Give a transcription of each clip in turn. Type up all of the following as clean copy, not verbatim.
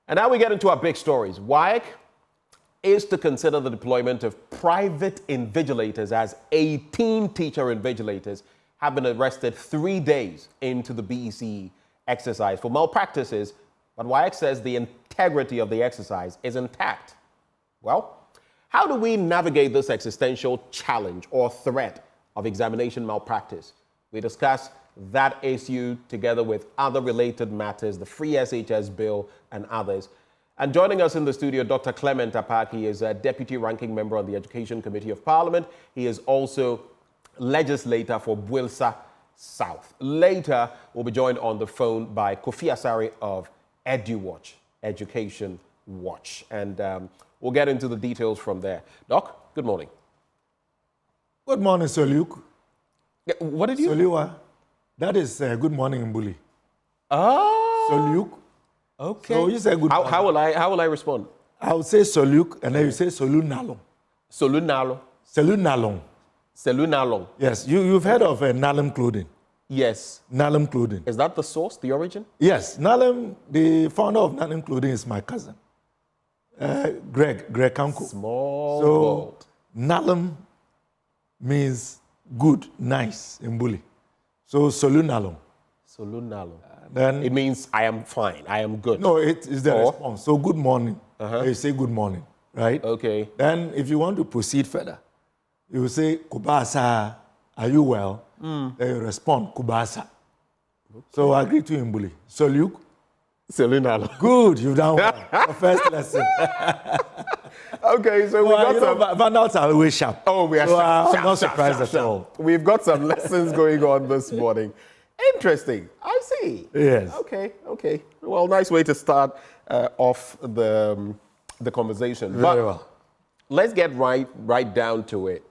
And now we get into our big stories. WAEC is to consider the deployment of private invigilators as 18 teacher invigilators have been arrested 3 days into the BECE exercise for malpractices, but WAEC says the integrity of the exercise is intact. Well, how do we navigate this existential challenge or threat of examination malpractice? We discuss that issue together with other related matters, the Free SHS bill and others. And joining us in the studio, Dr. Clement Apaki is a deputy ranking member on the Education Committee of Parliament. He is also legislator for Builsa South. Later, we'll be joined on the phone by Kofi Asari of EduWatch, Education Watch. And we'll get into the details from there. Doc, good morning. Good morning, Sir Luke. What did you... Soliwa. That is good morning in Buli. Oh. Sir Luke. Okay. So you say good morning. How will I respond? I would say Sir Luke, and then you say Solu Nalong. Solu Nalo. Solu Nalong. Selu Nalong. Yes, you've heard of Nalem clothing. Yes. Nalem clothing. Is that the source, the origin? Yes, Nalem, the founder of Nalem clothing is my cousin. Greg Kanko. Small So bold. Nalem means good, nice in Buli. So Solu Nalong. Solu Nalong. Then It means I am fine, I am good. no, it is the Or? response. So good morning. You say good morning, right? Okay. Then if you want to proceed further, you will say, Kubasa, are you well? Then you respond, Kubasa. So I agree to you in Buli. So Luke, Selu Nalong. good, you've done well. Your first lesson. Okay, so we got some... Vandals are always sharp. Oh, we are so sharp, I'm not surprised at all. We've got some lessons going on this morning. Interesting. I see. Yes. Okay. Well, nice way to start off the conversation. Very well. Let's get right down to it.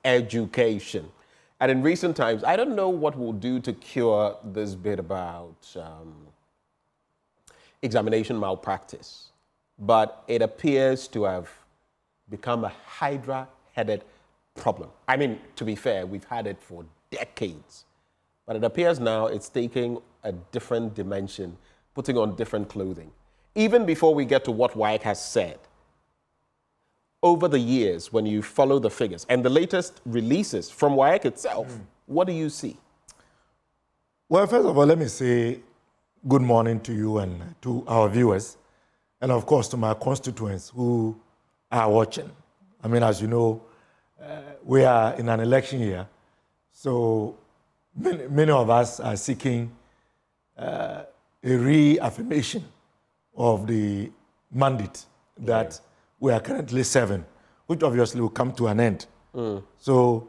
Education. And in recent times, I don't know what we'll do to cure this bit about examination malpractice, but it appears to have become a hydra-headed problem. I mean, to be fair, we've had it for decades, but it appears now it's taking a different dimension, putting on different clothing. Even before we get to what WAEC has said, over the years, when you follow the figures and the latest releases from WAEC itself, what do you see? Well, first of all, let me say good morning to you and to our viewers, and of course to my constituents who are watching. I mean, as you know, we are in an election year, so many of us are seeking a reaffirmation of the mandate that we are currently serving, which obviously will come to an end. So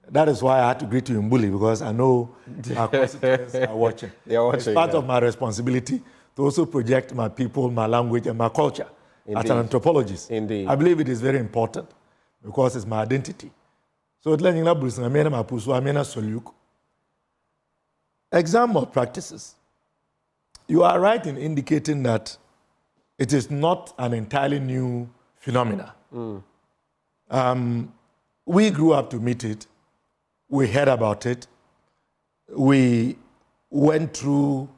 that is why I had to greet you in Buli, because I know our constituents are watching. They are watching. It's part of my responsibility to also project my people, my language, and my culture as an anthropologist. Indeed. I believe it is very important because it's my identity. So exam malpractices. You are right in indicating that it is not an entirely new phenomena. We grew up to meet it. We heard about it. We went through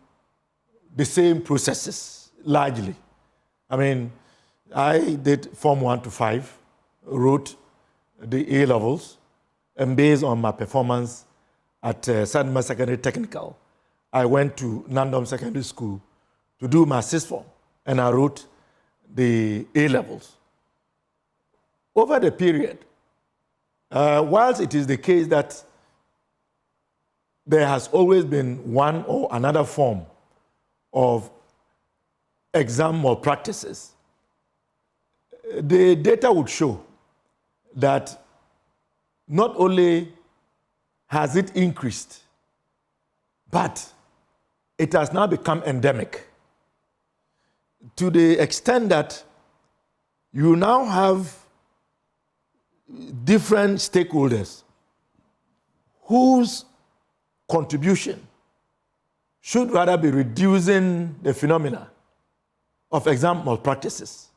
the same processes, largely. I mean, I did Form 1 to 5, wrote the A-levels, and based on my performance at Sadma Secondary Technical, I went to Nandom Secondary School to do my sixth form, and I wrote the A-levels. Over the period, whilst it is the case that there has always been one or another form of exam malpractices, the data would show that not only has it increased, but it has now become endemic to the extent that you now have different stakeholders whose contribution should rather be reducing the phenomena of exam malpractices.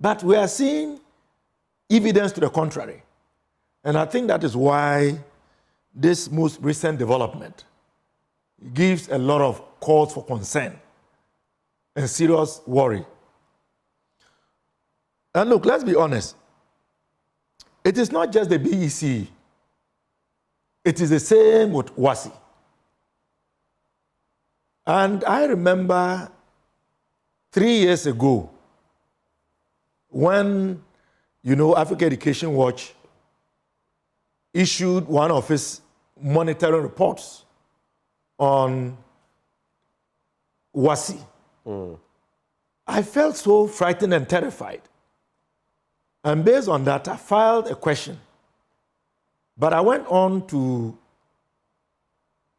But we are seeing evidence to the contrary. And I think that is why this most recent development gives a lot of cause for concern. and serious worry. And look, let's be honest. It is not just the BECE. It is the same with WASI. And I remember 3 years ago when, Africa Education Watch issued one of its monitoring reports on WASI. I felt so frightened and terrified. And based on that, I filed a question. But I went on to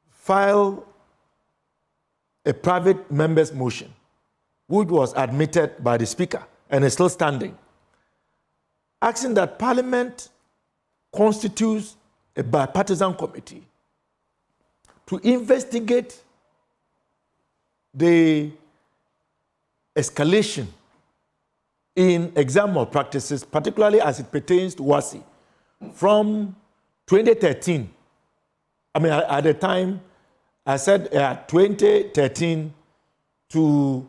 file a private member's motion, which was admitted by the Speaker and is still standing, asking that Parliament constitutes a bipartisan committee to investigate the escalation in exam malpractices, particularly as it pertains to WASI, from 2013. At the time, I said 2013 to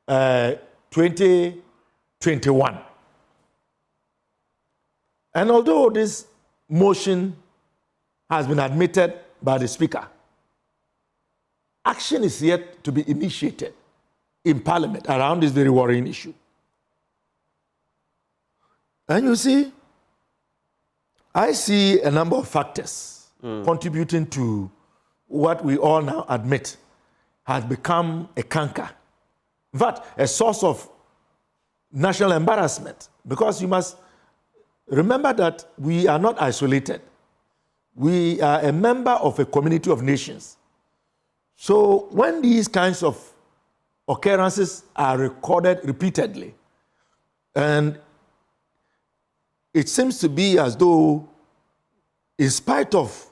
2021. And although this motion has been admitted by the Speaker, action is yet to be initiated in Parliament around this very worrying issue. And you see, I see a number of factors contributing to what we all now admit has become a canker. In fact, a source of national embarrassment, because you must remember that we are not isolated. We are a member of a community of nations. So when these kinds of occurrences are recorded repeatedly, and it seems to be as though, in spite of,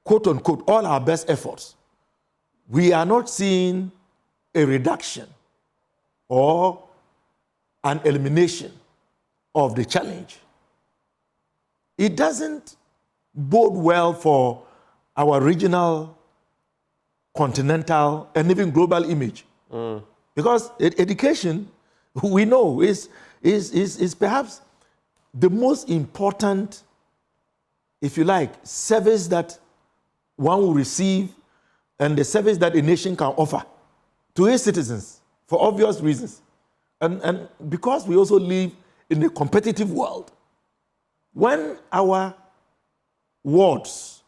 quote unquote, all our best efforts, we are not seeing a reduction or an elimination of the challenge. It doesn't bode well for our regional, continental, and even global image. Because education, we know, is perhaps the most important, if you like, service that one will receive and the service that a nation can offer to its citizens for obvious reasons. And because we also live in a competitive world, when our wards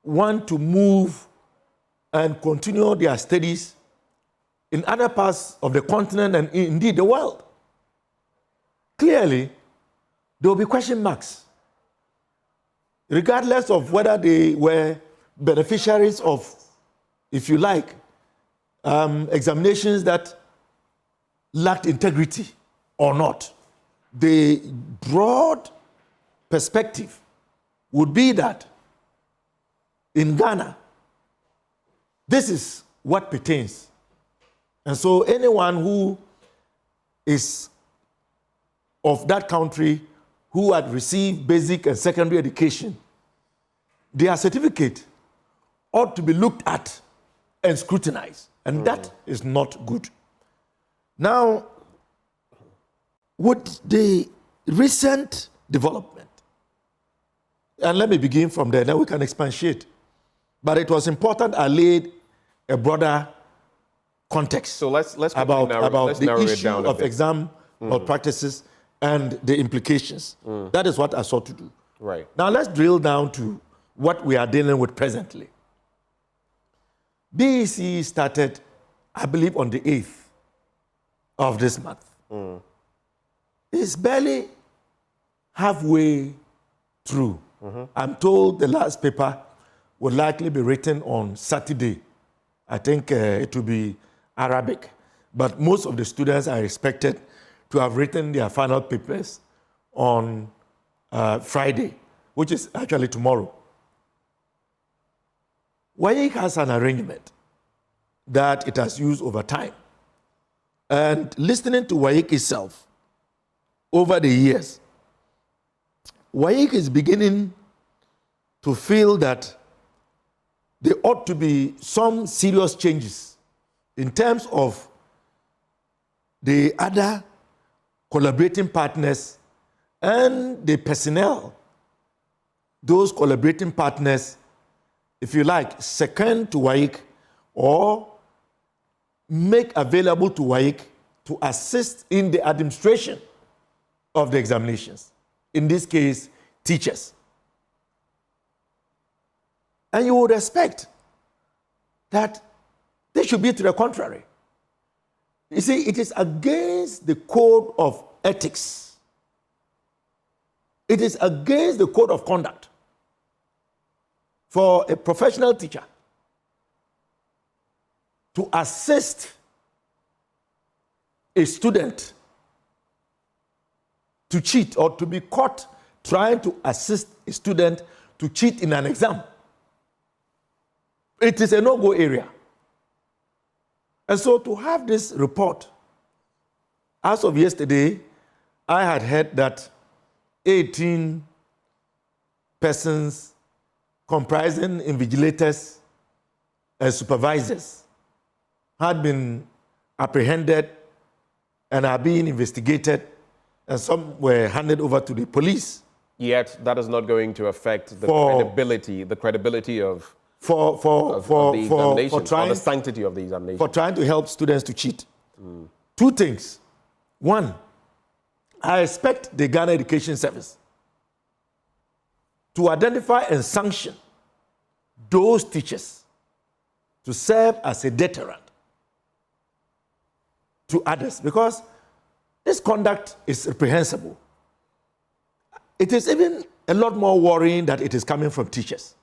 want to move and continue their studies in other parts of the continent and indeed the world, clearly there will be question marks, regardless of whether they were beneficiaries of, if you like, examinations that lacked integrity or not. The broad perspective would be that in Ghana, this is what pertains. And so anyone who is of that country who had received basic and secondary education, their certificate ought to be looked at and scrutinized. And that is not good. Now, with the recent development, and let me begin from there, then we can expatiate. But it was important I laid a broader context. So let's about the issue of bit. exam malpractices and the implications. That is what I sought to do. Right. Now let's drill down to what we are dealing with presently. BECE started, I believe, on the 8th of this month. It's barely halfway through. I'm told the last paper will likely be written on Saturday. I think it will be Arabic. But most of the students are expected to have written their final papers on Friday, which is actually tomorrow. WAEC has an arrangement that it has used over time. And listening to WAEC itself over the years, WAEC is beginning to feel that there ought to be some serious changes in terms of the other collaborating partners and the personnel, those collaborating partners, if you like, second to WAEC or make available to WAEC to assist in the administration of the examinations. In this case, teachers. And you would expect that they should be to the contrary. You see, it is against the code of ethics. It is against the code of conduct for a professional teacher to assist a student to cheat or to be caught trying to assist a student to cheat in an exam. It is a no-go area. And so to have this report, as of yesterday, I had heard that 18 persons comprising invigilators and supervisors had been apprehended and are being investigated, and some were handed over to the police. Yet that is not going to affect the credibility of the examination, or the sanctity of the examination. For trying to help students to cheat. Two things. One, I expect the Ghana Education Service to identify and sanction those teachers to serve as a deterrent to others, because this conduct is reprehensible. It is even a lot more worrying that it is coming from teachers,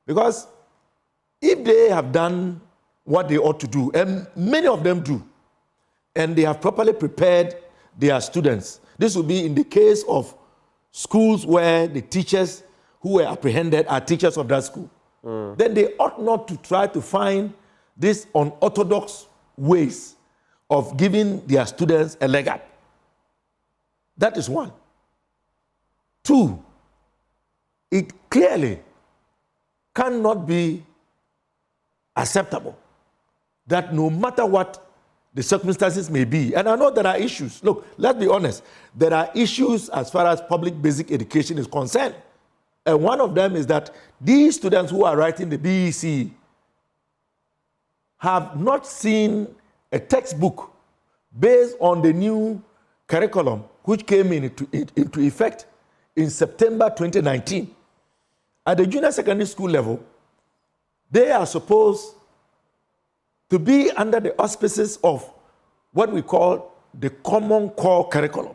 because if they have done what they ought to do, and many of them do, and they have properly prepared their students, this will be in the case of schools where the teachers who were apprehended are teachers of that school, then they ought not to try to find these unorthodox ways of giving their students a leg up. That is one. Two, it clearly cannot be acceptable that no matter what the circumstances may be, and I know there are issues. Look, let's be honest. There are issues as far as public basic education is concerned. And one of them is that these students who are writing the BECE have not seen a textbook based on the new curriculum which came into effect in September 2019. At the junior secondary school level, they are supposed to be under the auspices of what we call the Common Core Curriculum.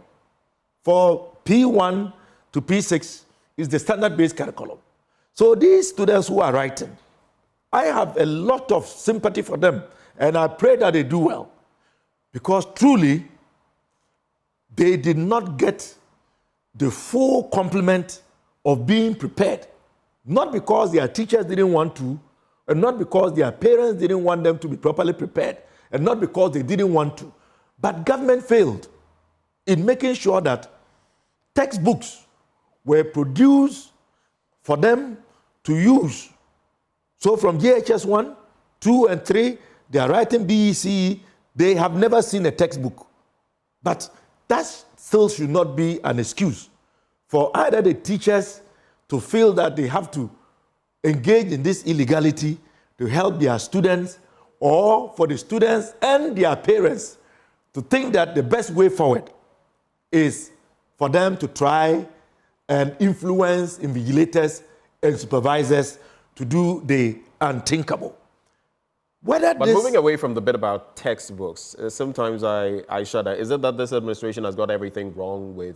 For P1 to P6 is the standard-based curriculum. So these students who are writing, I have a lot of sympathy for them, and I pray that they do well, because truly, they did not get the full complement of being prepared, not because their teachers didn't want to, and not because their parents didn't want them to be properly prepared, and not because they didn't want to, but government failed in making sure that textbooks were produced for them to use. So from JHS 1, 2, and 3, they are writing BECE. They have never seen a textbook. But that still should not be an excuse for either the teachers to feel that they have to engage in this illegality to help their students, or for the students and their parents to think that the best way forward is for them to try and influence invigilators and supervisors to do the unthinkable. But moving away from the bit about textbooks, sometimes I shudder. Is it that this administration has got everything wrong with...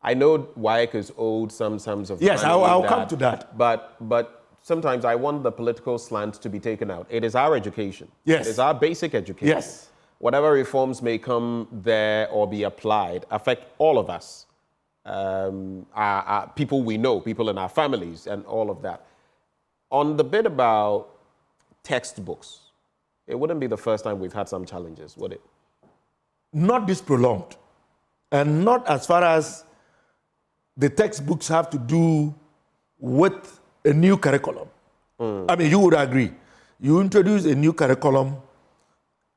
I know WAEC is owed some sums of money. Yes, I'll come to that. But sometimes I want the political slant to be taken out. It is our education. Yes. It is our basic education. Yes. Whatever reforms may come there or be applied affect all of us. Our people we know, people in our families, and all of that. On the bit about textbooks, it wouldn't be the first time we've had some challenges, would it? Not this prolonged, and not as far as the textbooks have to do with a new curriculum. I mean, you would agree. You introduce a new curriculum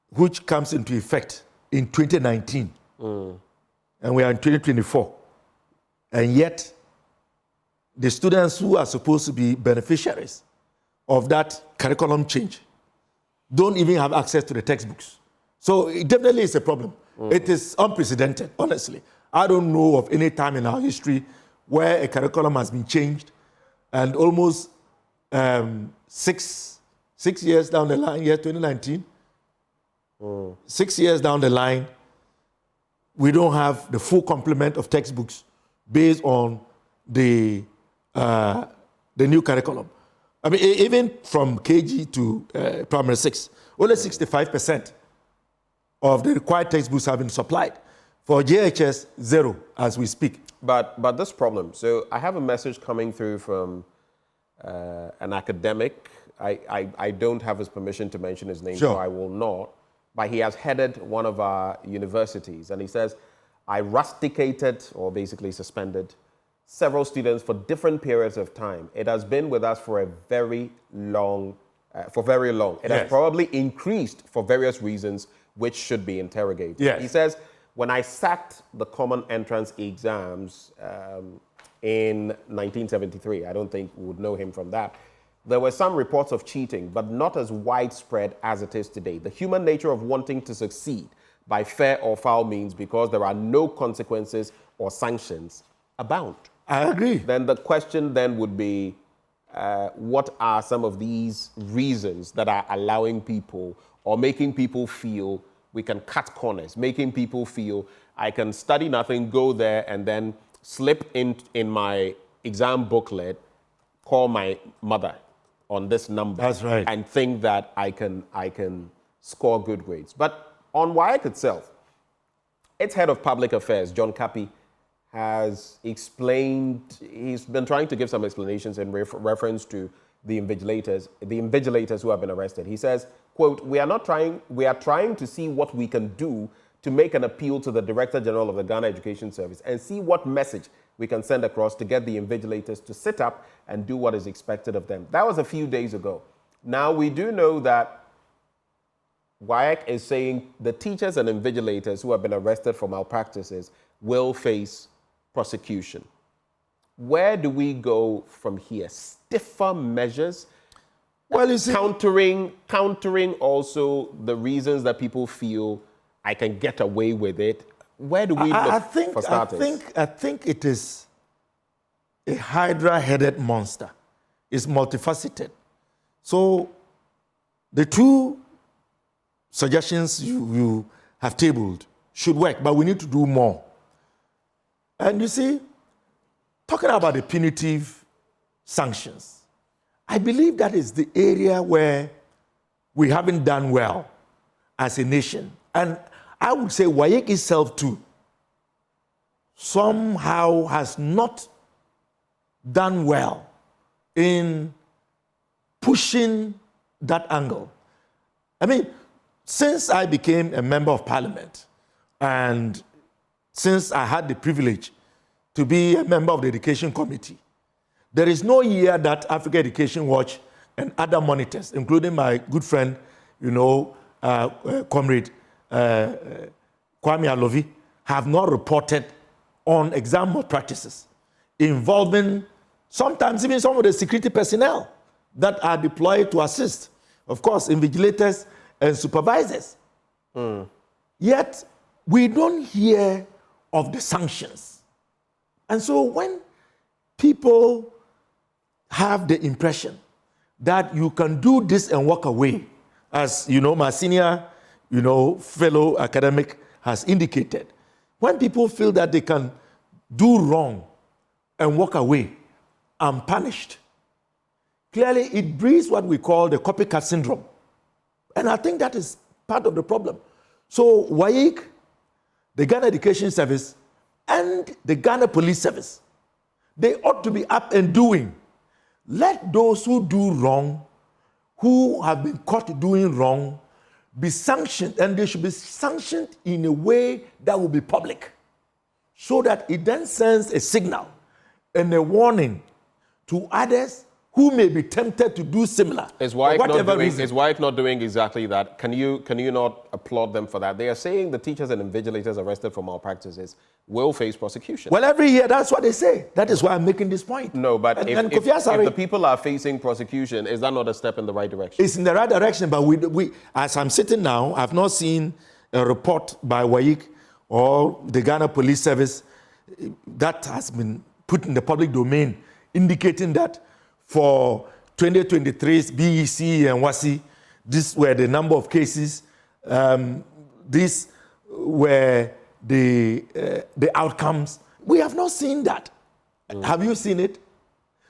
which comes into effect in 2019. And we are in 2024. And yet, the students who are supposed to be beneficiaries of that curriculum change don't even have access to the textbooks. So it definitely is a problem. It is unprecedented, honestly. I don't know of any time in our history where a curriculum has been changed and almost 6 years down the line, year 2019, 6 years down the line, we don't have the full complement of textbooks based on the new curriculum. I mean, even from KG to primary 6, only 65% of the required textbooks have been supplied. For JHS, 0 as we speak. But this problem, so I have a message coming through from an academic. I don't have his permission to mention his name, so I will not. But he has headed one of our universities, and he says, I rusticated, or basically suspended, several students for different periods of time. It has been with us for a very long, It has probably increased for various reasons, which should be interrogated. He says, when I sat the common entrance exams in 1973, I don't think we would know him from that, there were some reports of cheating, but not as widespread as it is today. The human nature of wanting to succeed by fair or foul means, because there are no consequences or sanctions, abound. I agree. Then the question then would be, what are some of these reasons that are allowing people or making people feel we can cut corners, making people feel I can study nothing, go there, and then slip in my exam booklet, call my mother on this number. That's right. And think that I can score good grades. But on WAEC itself, its head of public affairs, John Kapi, has explained, he's been trying to give some explanations in reference to the invigilators who have been arrested. He says, quote, we are trying to see what we can do to make an appeal to the Director General of the Ghana Education Service and see what message we can send across to get the invigilators to sit up and do what is expected of them. That was a few days ago. Now, we do know that WAEC is saying the teachers and invigilators who have been arrested for malpractices will face prosecution. Where do we go from here? Stiffer measures? Well, you see, countering also the reasons that people feel I can get away with it. Where do we look for starters? I think it is a hydra-headed monster. It's multifaceted. So the two suggestions you have tabled should work, but we need to do more. And you see, talking about the punitive sanctions, I believe that is the area where we haven't done well as a nation. And I would say WAEC itself too somehow has not done well in pushing that angle. I mean, since I became a member of parliament and since I had the privilege to be a member of the education committee, there is no year that Africa Education Watch and other monitors, including my good friend, comrade Kwame Alovi, have not reported on exam malpractices involving sometimes even some of the security personnel that are deployed to assist, of course, invigilators and supervisors. Yet, we don't hear of the sanctions. And so when people have the impression that you can do this and walk away, as my senior fellow academic has indicated, when people feel that they can do wrong and walk away unpunished, clearly it breeds what we call the copycat syndrome. And I think that is part of the problem. So WAEC, the Ghana Education Service, and the Ghana Police Service, they ought to be up and doing. Let those who do wrong, who have been caught doing wrong, be sanctioned, and they should be sanctioned in a way that will be public, so that it then sends a signal and a warning to others who may be tempted to do similar. Is WAEC not doing exactly that? Can you not applaud them for that? They are saying the teachers and invigilators arrested for malpractices will face prosecution. Well, every year that's what they say. That is why I'm making this point. No, but if the people are facing prosecution, is that not a step in the right direction? It's in the right direction, but we as I'm sitting now, I've not seen a report by WAEC or the Ghana Police Service that has been put in the public domain indicating that for 2023's BECE and WASI, these were the number of cases, these were the outcomes. We have not seen that. Have you seen it?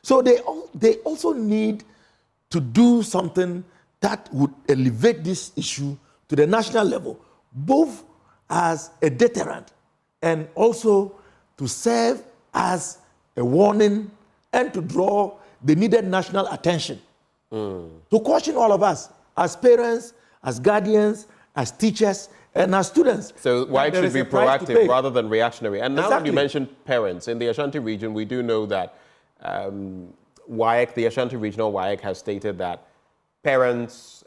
So they also need to do something that would elevate this issue to the national level, both as a deterrent and also to serve as a warning and to draw the needed national attention to caution all of us as parents, as guardians, as teachers, and as students. So WAEC should be proactive rather than reactionary. And now when you mentioned parents, in the Ashanti region, we do know that WAEC, the Ashanti Regional WAEC, has stated that parents,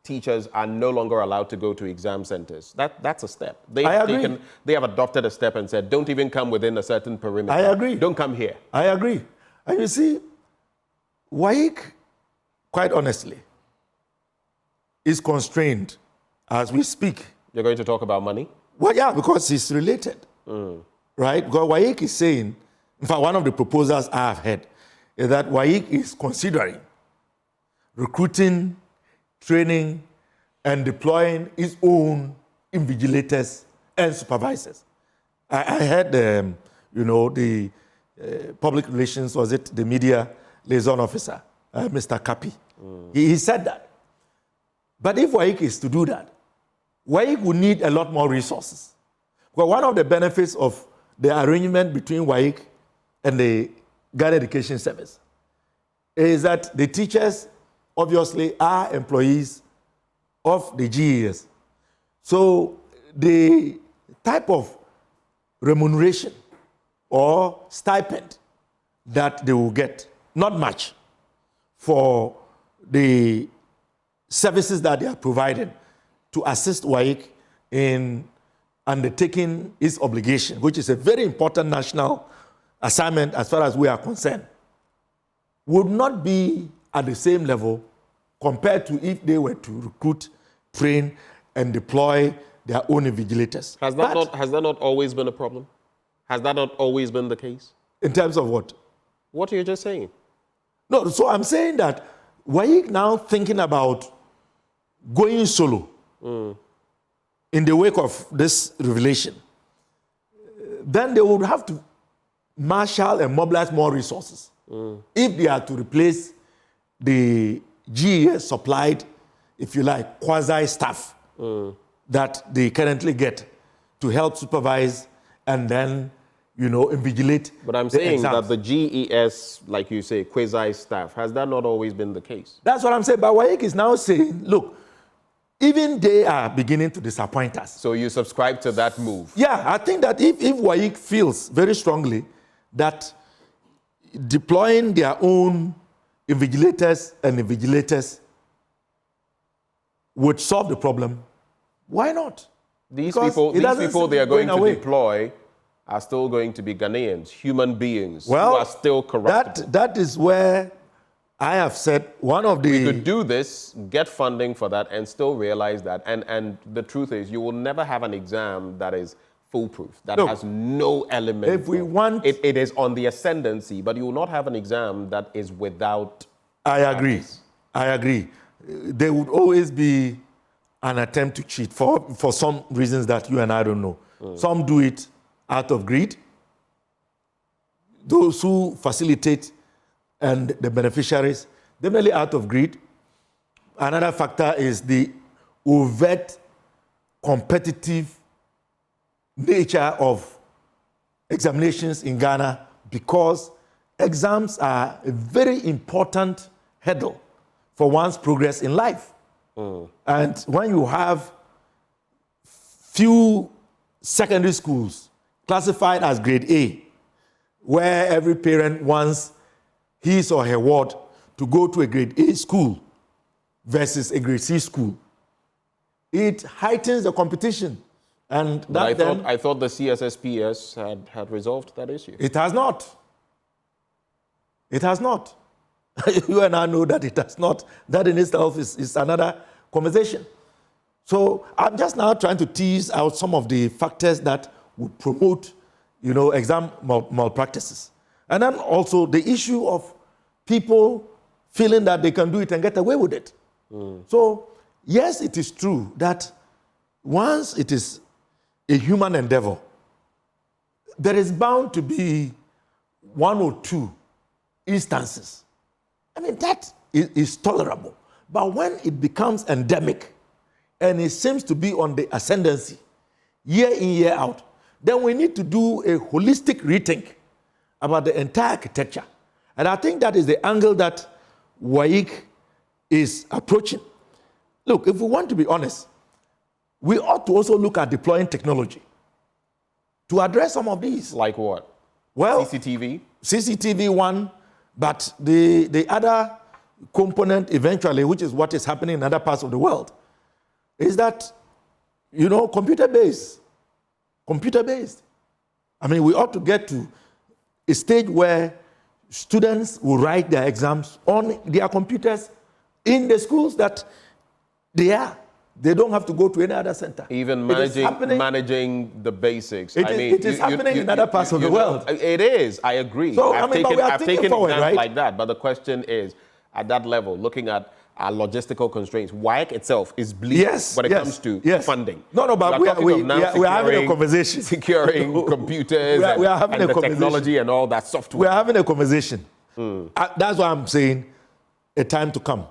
teachers are no longer allowed to go to exam centers. That's a step. I agree. They have adopted a step and said, don't even come within a certain perimeter. I agree. Don't come here. I agree. And you see, WAEC, quite honestly, is constrained as we speak. You're going to talk about money? Well, yeah, because it's related, right? Because WAEC is saying, in fact, one of the proposals I have heard is that WAEC is considering recruiting, training, and deploying its own invigilators and supervisors. I heard, the public relations, was it the media liaison officer, Mr. Kapi. He said that. But if WAEC is to do that, WAEC would need a lot more resources. Well, one of the benefits of the arrangement between WAEC and the Ghana Education Service is that the teachers obviously are employees of the GES. So the type of remuneration or stipend that they will get, not much, for the services that they are providing to assist WAEC in undertaking its obligation, which is a very important national assignment as far as we are concerned, would not be at the same level compared to if they were to recruit, train, and deploy their own invigilators. Has that not always been a problem? Has that not always been the case? In terms of what? What are you just saying? No, so I'm saying that WAEC now thinking about going solo in the wake of this revelation, then they would have to marshal and mobilize more resources if they are to replace the GES supplied, if you like, quasi-staff that they currently get to help supervise and then, invigilate. But I'm saying that the GES, like you say, quasi-staff, has that not always been the case? That's what I'm saying. But WAEC is now saying, look, even they are beginning to disappoint us. So you subscribe to that move? Yeah, I think that if WAEC feels very strongly that deploying their own invigilators and invigilators would solve the problem, why not? These people they are going to deploy are still going to be Ghanaians, human beings who are still corrupt. That is where I have said one of the... We could do this, get funding for that, and still realize that. And the truth is, you will never have an exam that is foolproof, that has no element. If we want... It is on the ascendancy, but you will not have an exam that is without... I agree. There would always be an attempt to cheat for some reasons that you and I don't know. Some do it out of greed. Those who facilitate and the beneficiaries, definitely out of greed. Another factor is the overt competitive nature of examinations in Ghana, because exams are a very important hurdle for one's progress in life. And when you have few secondary schools classified as grade A, where every parent wants his or her ward to go to a grade A school versus a grade C school, it heightens the competition. And But I thought the CSSPS had resolved that issue. It has not. It has not. You and I know that it has not. That in itself is another conversation. So I'm just now trying to tease out some of the factors that would promote, exam malpractices. And then also the issue of people feeling that they can do it and get away with it. So yes, it is true that once it is a human endeavor, there is bound to be one or two instances. I mean, that is tolerable. But when it becomes endemic and it seems to be on the ascendancy, year in, year out, then we need to do a holistic rethink about the entire architecture. And I think that is the angle that WAEC is approaching. Look, if we want to be honest, we ought to also look at deploying technology to address some of these. Like what? Well, CCTV one, but the other component eventually, which is what is happening in other parts of the world, is that, computer-based. Computer-based. I mean, we ought to get to a stage where students will write their exams on their computers in the schools that they are. They don't have to go to any other center. Even managing the basics. It is happening in other parts of the world. It is, I agree. So, I've taken forward, exams right? like that, but the question is, at that level, looking at our logistical constraints, WAEC itself is bleak when it comes to funding. No, but we are having a conversation. Securing computers and the technology and all that software. We are having a conversation. That's why I'm saying a time to come.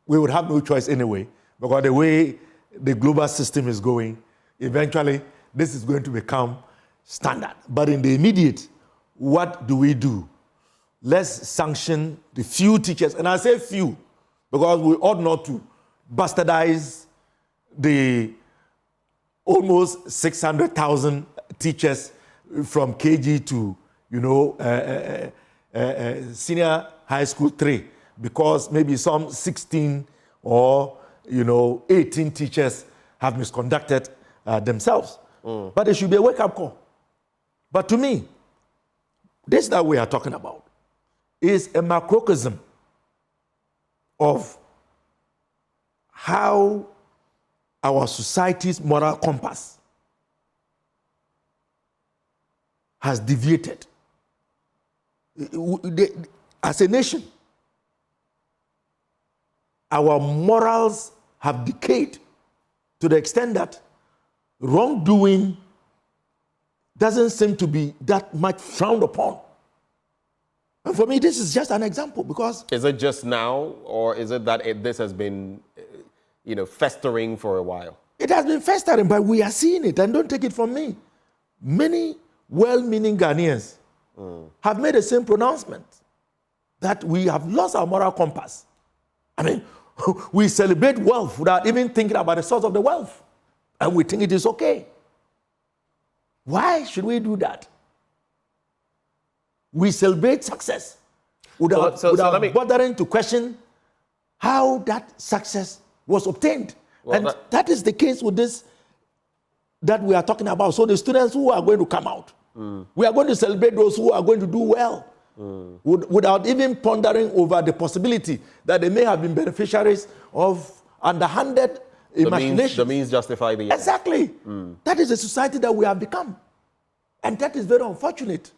We would have no choice anyway, because the way the global system is going, eventually this is going to become standard. But in the immediate, what do we do? Let's sanction the few teachers, and I say few, because we ought not to bastardize the almost 600,000 teachers from KG to, senior high school 3, because maybe some 16 or 18 teachers have misconducted themselves. But it should be a wake-up call. But to me, this that we are talking about is a macrocosm of how our society's moral compass has deviated. As a nation, our morals have decayed to the extent that wrongdoing doesn't seem to be that much frowned upon. And for me, this is just an example, because... Is it just now, or is it that this has been, festering for a while? It has been festering, but we are seeing it, and don't take it from me. Many well-meaning Ghanaians have made the same pronouncement, that we have lost our moral compass. I mean, we celebrate wealth without even thinking about the source of the wealth, and we think it is okay. Why should we do that? We celebrate success without bothering to question how that success was obtained. Well, and that is the case with this that we are talking about. So the students who are going to come out, we are going to celebrate those who are going to do well, without even pondering over the possibility that they may have been beneficiaries of underhanded imagination. The means justify the end. Exactly. That is the society that we have become. And that is very unfortunate.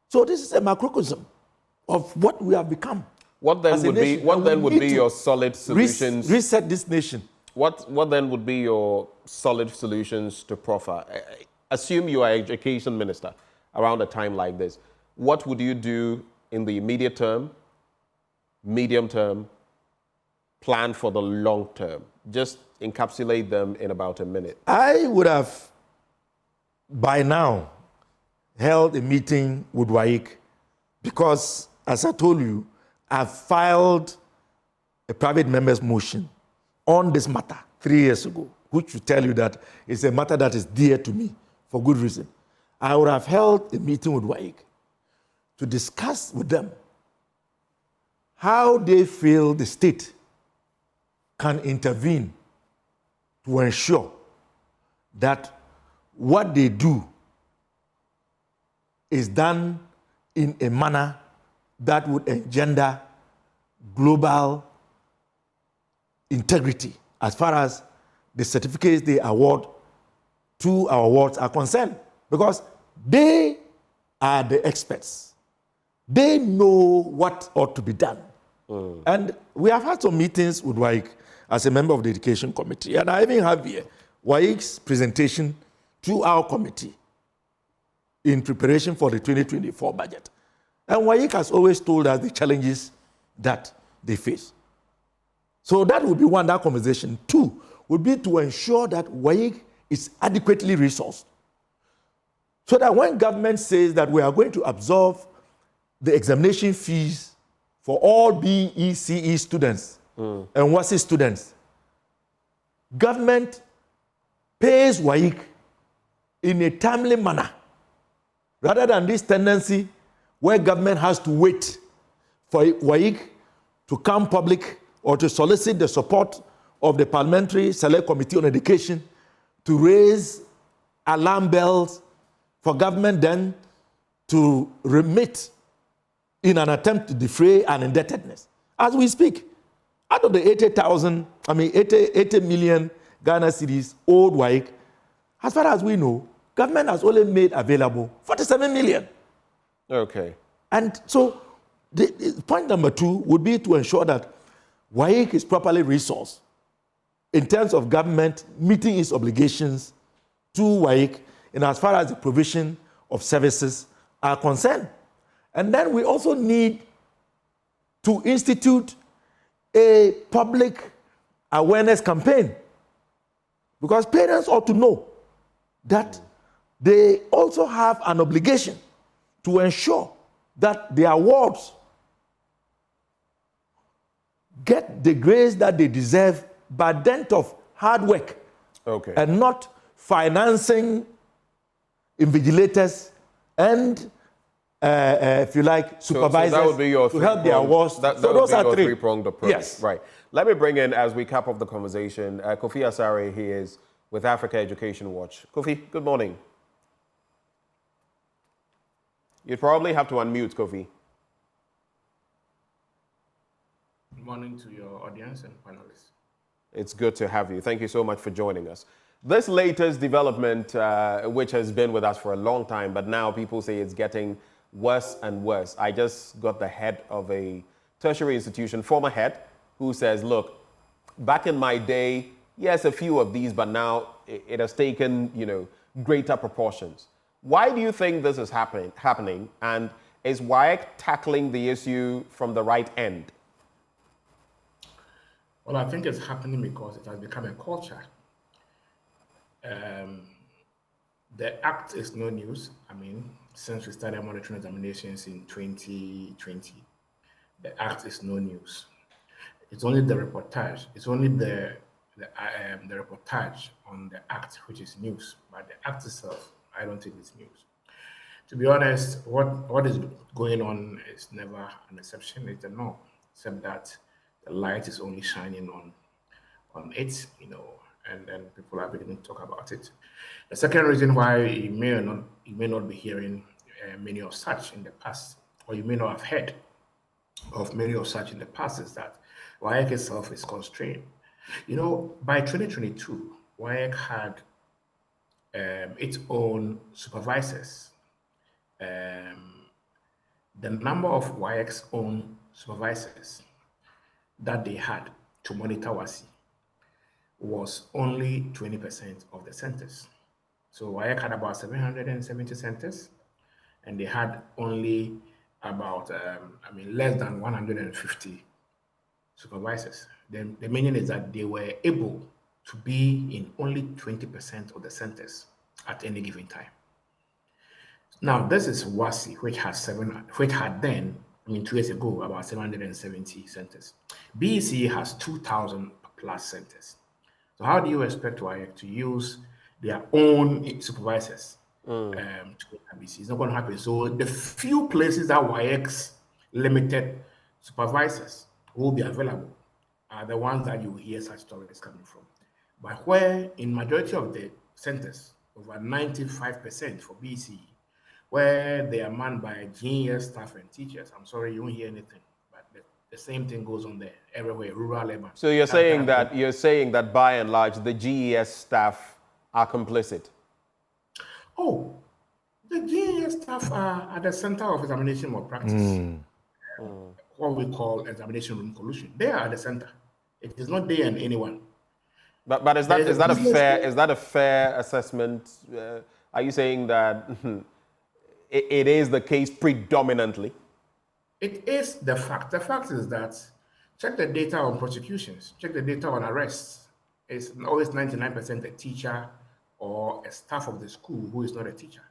So this is a macrocosm of what we have become. What then would be your solid solutions? Reset this nation. What then would be your solid solutions to proffer? Assume you are education minister around a time like this. What would you do in the immediate term, medium term, plan for the long term? Just encapsulate them in about a minute. I would have, by now, held a meeting with WAEC, because, as I told you, I've filed a private member's motion on this matter 3 years ago, which will tell you that it's a matter that is dear to me for good reason. I would have held a meeting with WAEC to discuss with them how they feel the state can intervene to ensure that what they do is done in a manner that would engender global integrity as far as the certificates they award to our awards are concerned. Because they are the experts. They know what ought to be done. And we have had some meetings with WAEC as a member of the Education Committee. And I even have here WAEC's presentation to our committee in preparation for the 2024 budget. And WAEC has always told us the challenges that they face. So that would be one, that conversation. Two would be to ensure that WAEC is adequately resourced. So that when government says that we are going to absorb the examination fees for all BECE students and WASI students, government pays WAEC in a timely manner, rather than this tendency where government has to wait for WAEC to come public or to solicit the support of the Parliamentary Select Committee on Education to raise alarm bells for government then to remit in an attempt to defray an indebtedness. As we speak, out of the 80 million Ghana cedis owed WAEC, as far as we know, government has only made available 47 million. Okay. And so the point number two would be to ensure that WAEC is properly resourced in terms of government meeting its obligations to WAEC in as far as the provision of services are concerned. And then we also need to institute a public awareness campaign, because parents ought to know that they also have an obligation to ensure that the awards get the grades that they deserve by dint of hard work, and not financing invigilators and if you like, supervisors, so that would be your to help the awards. So those are three-pronged approach. Yes. Right. Let me bring in, as we cap off the conversation, Kofi Asare. He is with Africa Education Watch. Kofi, good morning. You'd probably have to unmute, Kofi. Good morning to your audience and panelists. It's good to have you. Thank you so much for joining us. This latest development, which has been with us for a long time, but now people say it's getting worse and worse. I just got the head of a tertiary institution, former head, who says, look, back in my day, yes, a few of these, but now it has taken, greater proportions. Why do you think this is happening? And is WAEC tackling the issue from the right end? Well, I think it's happening because it has become a culture. The Act is no news. I mean, since we started monitoring examinations in 2020, the Act is no news. It's only the reportage. It's only the reportage on the Act which is news. But the Act itself, I don't think it's news. To be honest, what is going on is never an exception. It's the norm, except that the light is only shining on it, and then people are beginning to talk about it. The second reason why you may not be hearing many of such in the past, or you may not have heard of many of such in the past, is that WAEC itself is constrained. By 2022, WAEC had its own supervisors. The number of WAEC's own supervisors that they had to monitor WASI was only 20% of the centers. So WAEC had about 770 centers, and they had only about, less than 150 supervisors. The meaning is that they were able to be in only 20% of the centers at any given time. Now, this is WASI, which had then, 2 years ago, about 770 centers. BECE has 2,000 plus centers. So how do you expect WAEC to use their own supervisors to BECE? It's not going to happen. So the few places that WAEC's limited supervisors who will be available are the ones that you hear such stories coming from. But where in majority of the centers, over 95% for BECE, where they are manned by GES staff and teachers, I'm sorry, you won't hear anything. But the same thing goes on there everywhere, rural, urban. So you're saying that by and large the GES staff are complicit. Oh, the GES staff are at the center of examination malpractice. What we call examination room collusion. They are at the center. It is not they and anyone. But is that a fair assessment? Are you saying that it is the case predominantly? It is the fact. The fact is that check the data on prosecutions, check the data on arrests. It's always 99% a teacher or a staff of the school who is not a teacher.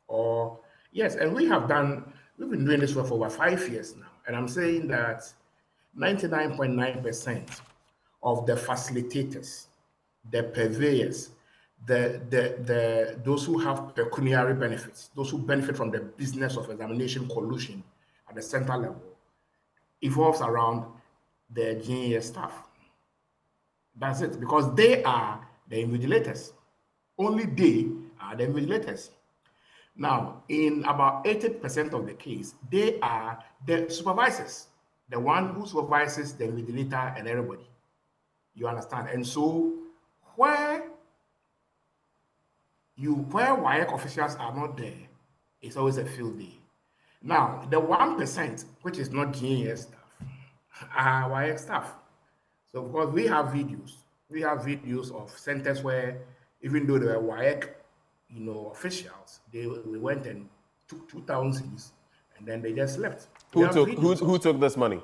Or yes, and we've been doing this for over 5 years now. And I'm saying that 99.9% of the facilitators, the purveyors, those who have pecuniary benefits, those who benefit from the business of examination collusion at the center level, evolves around the GES staff. That's it, because they are the invigilators. Only they are the invigilators. Now, in about 80% of the case, they are the supervisors, the one who supervises the invigilator and everybody. You understand? And so where WAEC officials are not there, it's always a field day. Now, the 1%, which is not GES staff, are WAEC staff. So of course, we have videos of centers where, even though they were WAEC, officials, they went and took 2,000 cedis and then they just left. Who took this money?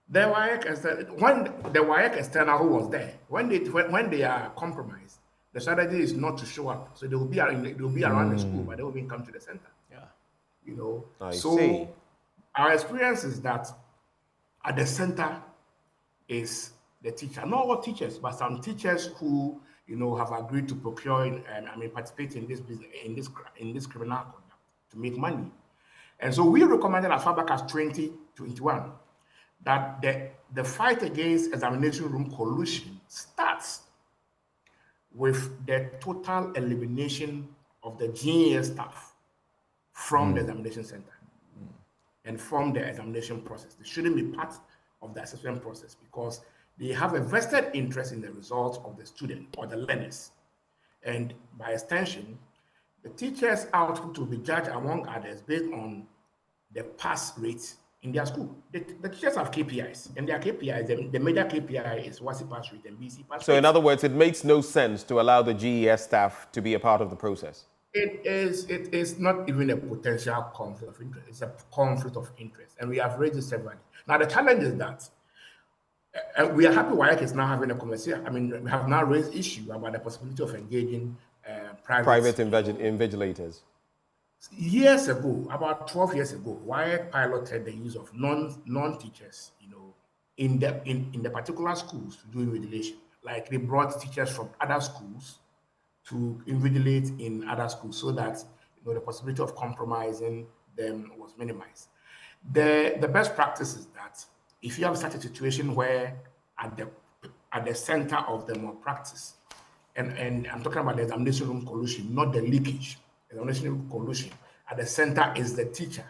The WAEC external who was there, when they are compromised, the strategy is not to show up. So they will be around the school, but they won't even come to the center. Yeah. I see. Our experience is that at the center is the teacher. Not all teachers, but some teachers who have agreed to procure participate in this business, in this criminal conduct to make money. And so we recommended as far back as 2021 that the fight against examination room collusion starts with the total elimination of the GES staff from the examination center and from the examination process. They shouldn't be part of the assessment process because they have a vested interest in the results of the student or the learners. And by extension, the teacher's output will be judged among others based on the pass rates in their school. The teachers have KPIs, and their KPIs, the major KPI is WASI pass rate and BECE pass rate. So in other words, it makes no sense to allow the GES staff to be a part of the process. It is not even a potential conflict of interest. It's a conflict of interest. And we have raised it several. Now, the challenge is that we are happy WAEC is now having a conversation. We have now raised issue about the possibility of engaging private invigilators. Years ago, about 12 years ago, WAEC piloted the use of non-teachers, in the particular schools to do invigilation. Like they brought teachers from other schools to invigilate in other schools so that the possibility of compromising them was minimized. The best practice is that if you have such a situation where at the center of the malpractice, and I'm talking about the examination room collusion, not the leakage, examination room collusion, at the center is the teacher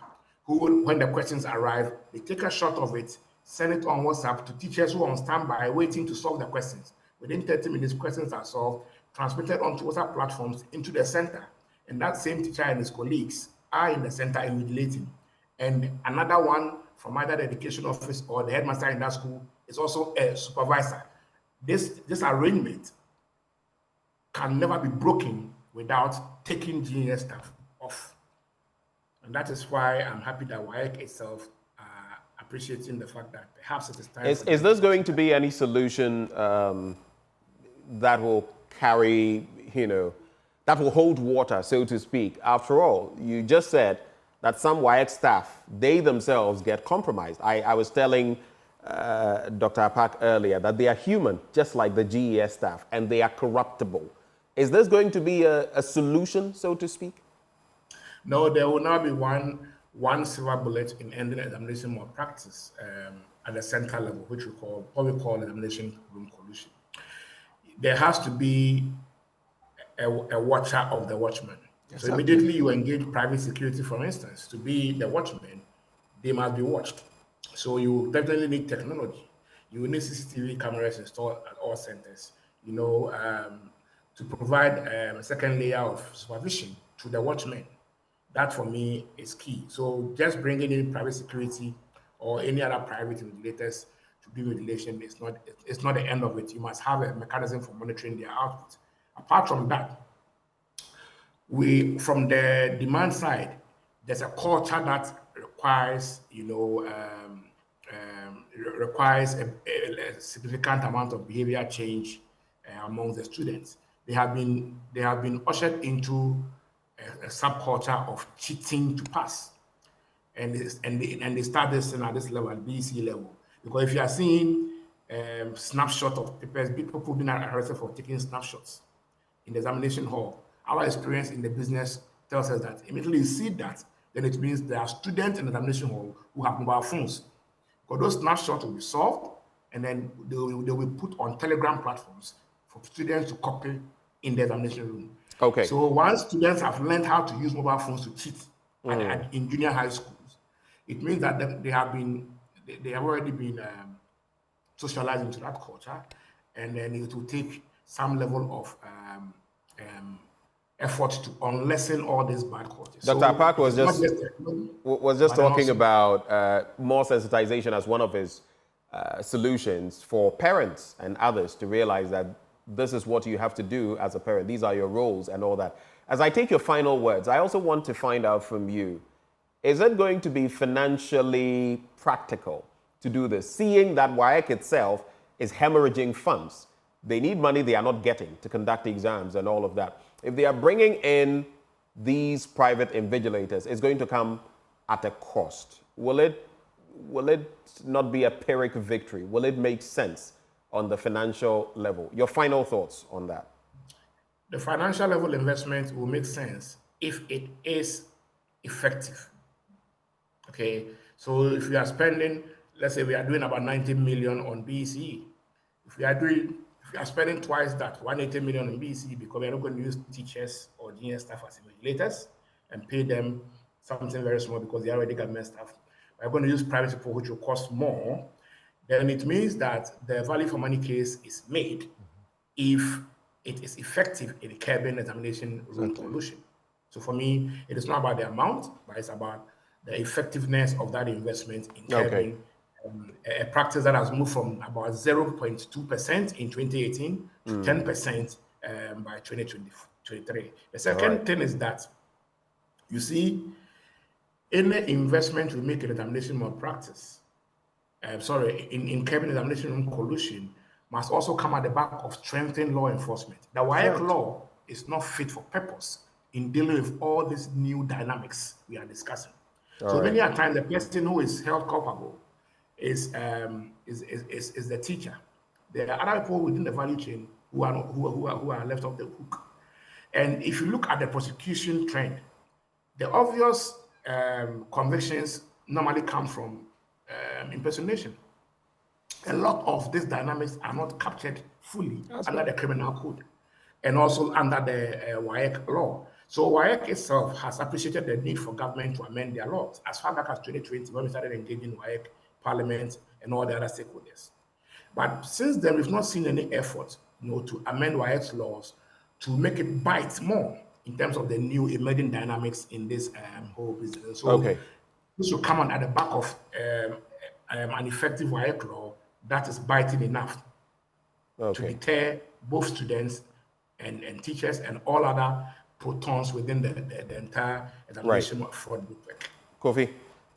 who, when the questions arrive, they take a shot of it, send it on WhatsApp to teachers who are on standby waiting to solve the questions. Within 30 minutes, questions are solved, transmitted onto WhatsApp platforms into the center. And that same teacher and his colleagues are in the center invigilating. And another one from either the education office or the headmaster in that school is also a supervisor. This arrangement can never be broken without taking GES staff off. And that is why I'm happy that WAEC itself appreciating the fact that perhaps it is time. Is this going to be any solution that will carry, that will hold water, so to speak? After all, you just said that some WAEC staff, they themselves get compromised. I was telling Dr. Apak earlier that they are human, just like the GES staff, and they are corruptible. Is this going to be a solution, so to speak? No, there will not be one one silver bullet in ending examination malpractice at the central level, which we call examination room collusion. There has to be a watcher of the watchman. Yes, so immediately you engage private security, for instance, to be the watchman, they must be watched. So you definitely need technology. You need CCTV cameras installed at all centers, to provide a second layer of supervision to the watchmen. That for me is key. So just bringing in private security or any other private regulators to do regulation it's not the end of it. You must have a mechanism for monitoring their output. Apart from that, from the demand side, there's a culture that requires, requires a significant amount of behavior change among the students. They have been ushered into a subculture of cheating to pass, and they start this at this level, at BECE level. Because if you are seeing snapshot of papers, people being arrested for taking snapshots in the examination hall, our experience in the business tells us that immediately you see that, then it means there are students in the examination hall who have mobile phones. Because those snapshots will be solved, and then they will put on Telegram platforms for students to copy in the examination room. Okay. So once students have learned how to use mobile phones to cheat in junior high schools, it means that they have already been socialized into that culture, and then it will take some level of effort to unlessen all these bad cultures. Dr. Park was just talking about more sensitization as one of his solutions for parents and others to realize that this is what you have to do as a parent. These are your roles and all that. As I take your final words, I also want to find out from you, is it going to be financially practical to do this, seeing that WAEC itself is hemorrhaging funds? They need money they are not getting to conduct exams and all of that. If they are bringing in these private invigilators, it's going to come at a cost. Will it not be a Pyrrhic victory? Will it make sense on the financial level? Your final thoughts on that. The financial level investment will make sense if it is effective. Okay, so if we are spending, let's say we are doing about 90 million on BECE. If we are spending twice that, 180 million on BECE, because we are not going to use teachers or junior staff as invigilators and pay them something very small because they are already government staff. We are going to use private people, which will cost more. Then it means that the value for money case is made if it is effective in curbing examination room collusion. So for me, it is not about the amount, but it's about the effectiveness of that investment in curbing a practice that has moved from about 0.2% in 2018 to 10% by 2023. The second thing is that, you see, any investment we make in examination malpractice, in curbing examination room collusion, must also come at the back of strengthening law enforcement. The WAEC law is not fit for purpose in dealing with all these new dynamics we are discussing. Many a times the person who is held culpable is the teacher. There are other people within the value chain who are left off the hook. And if you look at the prosecution trend, the obvious convictions normally come from impersonation. A lot of these dynamics are not captured fully under the criminal code and also under the WAEC law. So WAEC itself has appreciated the need for government to amend their laws as far back as 2020 when we started engaging WAEC, Parliament, and all the other stakeholders. But since then, we've not seen any effort to amend WAEC's laws to make it bite more in terms of the new emerging dynamics in this whole business. So this will come on at the back of an effective WAEC law that is biting enough to deter both students and teachers and all other protons within the entire examination fraud network. Kofi,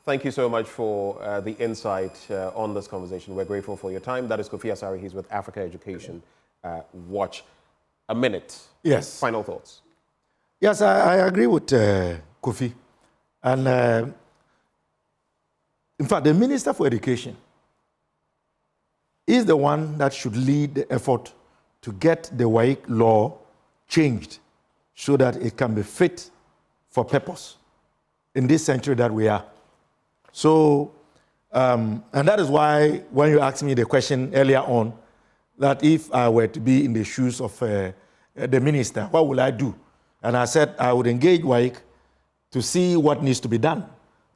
thank you so much for the insight on this conversation. We're grateful for your time. That is Kofi Asare. He's with Africa Education Watch. A minute. Yes. Final thoughts. Yes, I agree with Kofi. And in fact, the Minister for Education is the one that should lead the effort to get the WAEC law changed so that it can be fit for purpose in this century that we are. So, and that is why when you asked me the question earlier on, that if I were to be in the shoes of the minister, what will I do? And I said I would engage WAEC to see what needs to be done.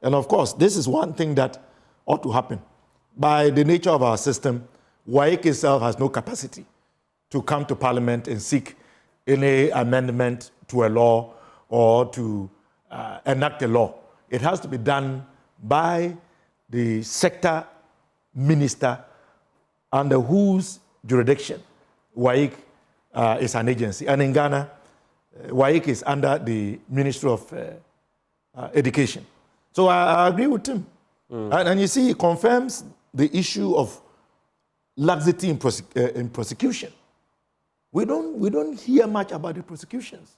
And of course, this is one thing that ought to happen. By the nature of our system, WAEC itself has no capacity to come to Parliament and seek any amendment to a law or to enact a law. It has to be done by the sector minister under whose jurisdiction WAEC is an agency. And in Ghana, WAEC is under the Ministry of Education. So I agree with him. And you see, he confirms the issue of laxity in prosecution. We don't hear much about the prosecutions.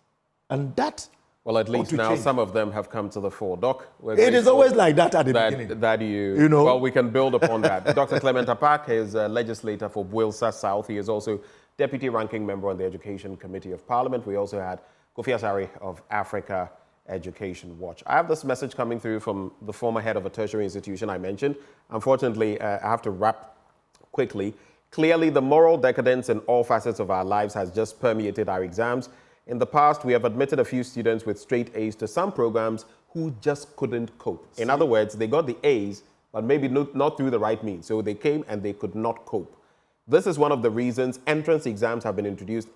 And that well, at least now change. some of them have come to the fore. Doc, it is always like that at the beginning. That you know. Well, we can build upon that. Dr. Clement Apak is a legislator for Builsa South. He is also Deputy Ranking Member on the Education Committee of Parliament. We also had Kofi Asare of Africa Education Watch. I have this message coming through from the former head of a tertiary institution I mentioned. Unfortunately, I have to wrap quickly. Clearly, the moral decadence in all facets of our lives has just permeated our exams. In the past, we have admitted a few students with straight A's to some programs who just couldn't cope. In other words, they got the A's, but maybe not through the right means. So they came and they could not cope. This is one of the reasons entrance exams have been introduced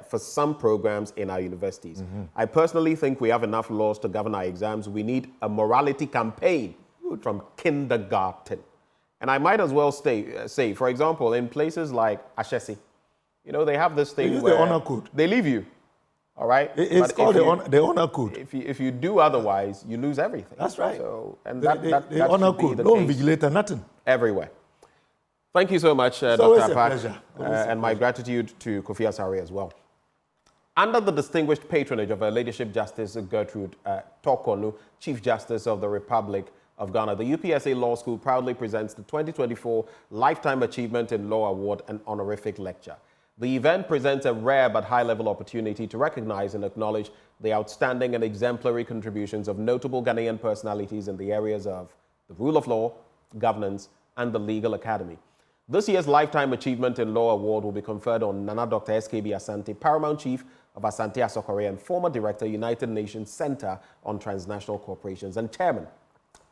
for some programs in our universities. I personally think we have enough laws to govern our exams. We need a morality campaign from kindergarten. And I might as well say, for example, in places like Ashesi, you know, they have this thing where the honor code. They leave you. All right? It's called the honor code. If you do otherwise, you lose everything. That's right. So, and the honor code, no invigilator, nothing. Everywhere. Thank you so much, Dr. Apak. And my gratitude to Kofi Asare as well. Under the distinguished patronage of Her Ladyship Justice Gertrude Tokonu, Chief Justice of the Republic of Ghana, the UPSA Law School proudly presents the 2024 Lifetime Achievement in Law Award and Honorific Lecture. The event presents a rare but high-level opportunity to recognize and acknowledge the outstanding and exemplary contributions of notable Ghanaian personalities in the areas of the rule of law, governance, and the legal academy. This year's Lifetime Achievement in Law Award will be conferred on Nana Dr. SKB Asante, Paramount Chief of Asante Asokore and former Director, United Nations Center on Transnational Corporations and Chairman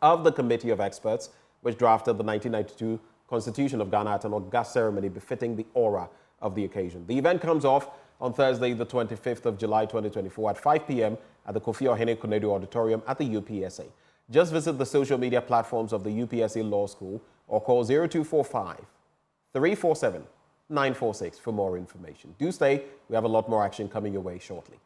of the Committee of Experts, which drafted the 1992 Constitution of Ghana at an august ceremony befitting the aura of the occasion. The event comes off on Thursday, the 25th of July, 2024 at 5 p.m. at the Kofi Ohene Konedu Auditorium at the UPSA. Just visit the social media platforms of the UPSA Law School or call 0245-347-946 for more information. Do stay. We have a lot more action coming your way shortly.